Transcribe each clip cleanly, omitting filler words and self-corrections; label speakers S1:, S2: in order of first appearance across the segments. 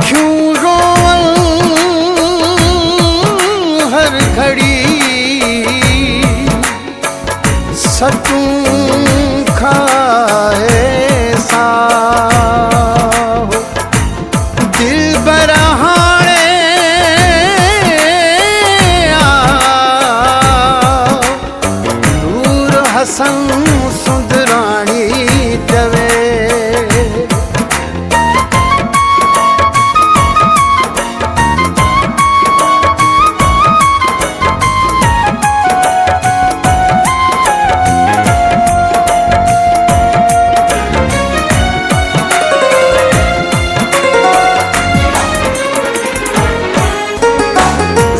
S1: अखियूं रोवनि हर घड़ी सतूं खाए साहो दिलबर हाणे नूर हसन सुंदराणी चवे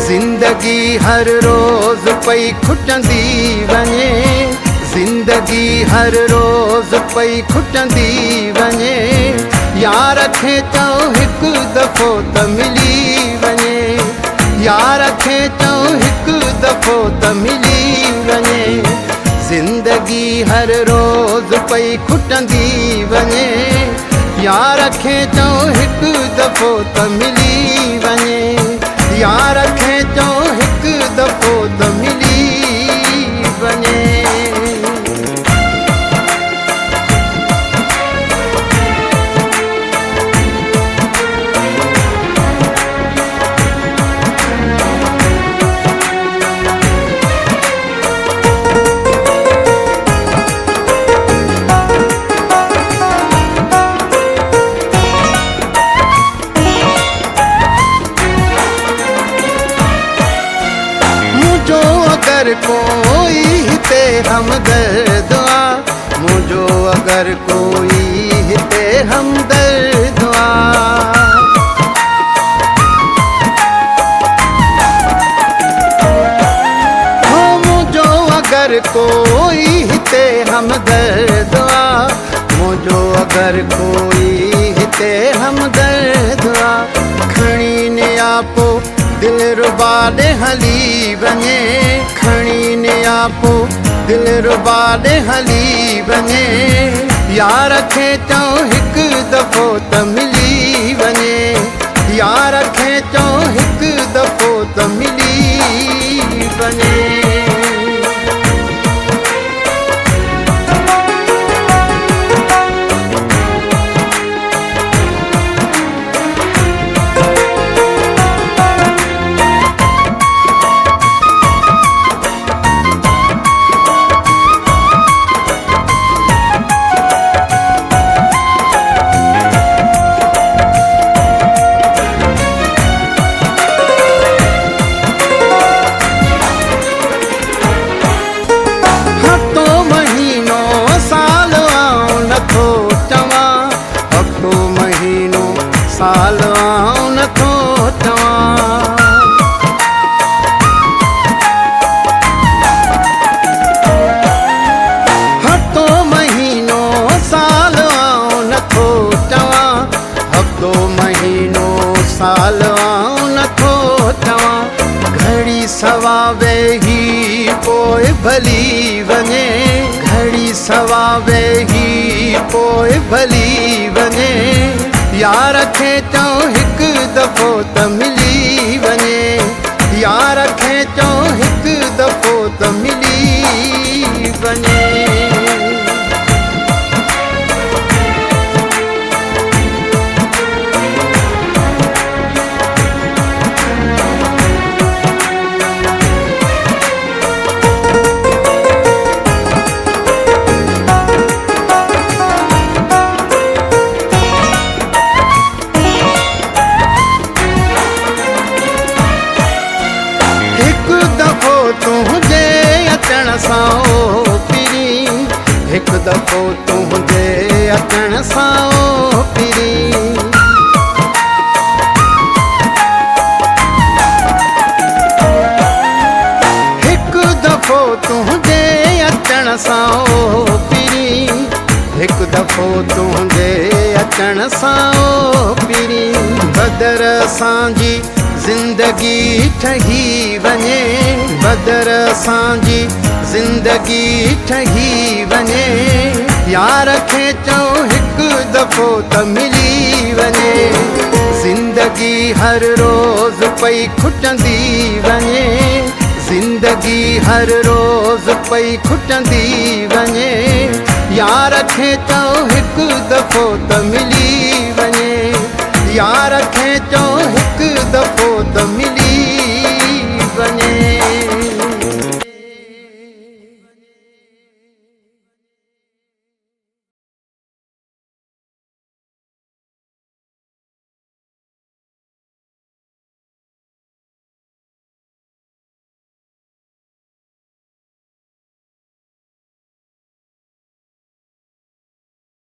S1: ज़िंदगी हर रोज़ पई खुटंदी वञे ज़िंदगी हर रोज़ पई खुटंदी वञे यार खे चओ हिकु दफ़ो त मिली वञे यार खे चओ हिकु दफ़ो त मिली वञे ज़िंदगी हर रोज़ पई खुटंदी वञे यार खे चओ हिकु दफ़ो त मिली वञे यार खे चओ हिकु दफ़ो त मिली वञे अगर कोई हिते हमदर्द आ मुझो अगर कोई हिते हमदर्द आ हो मुझो अगर कोई हिते हमदर्द आ मुझो अगर कोई हिते हमदर्द आ खणी ने आपो दिल रुबा दे हली वञे खणी ने आपो दिल रुबा दे हली वञे यार खे चओ हिकु दफ़ो त मिली वञे यार खे चओ हिकु दफ़ो त मिली वञे साल आऊं नथो चवां हफ़्तो महीनो साल आऊं नथो चवां हफ़्तो महीनो साल आऊं नथो चवां घड़ी सवा वेही पोइ भली वञे घड़ी सवा वेही पोइ भली वञे यार खे चओ हिकु दफ़ो त मिली वञे यार खे चओ हिकु दफ़ो त मिली वञे तुझे अचण सां ओ पिरी हिकु दफ़ो तुझे अचण सां ओ पिरी हिकु दफ़ो तुझे अचण सां ओ पिरी हिकु दफ़ो तुझे अचण सां ओ पिरी बदर असांजी ज़िंदगी ठही वञे बदर असांजी ज़िंदगी ठही वञे यार खे चओ हिकु दफ़ो त मिली वञे ज़िंदगी ज़िंदगी हर रोज़ पई खुटंदी वञे, ज़िंदगी हर रोज़ पई खुटंदी वञे। यार खे चओ हिकु दफ़ो त मिली वञे, यार खे चओ हिकु दफ़ो त मिली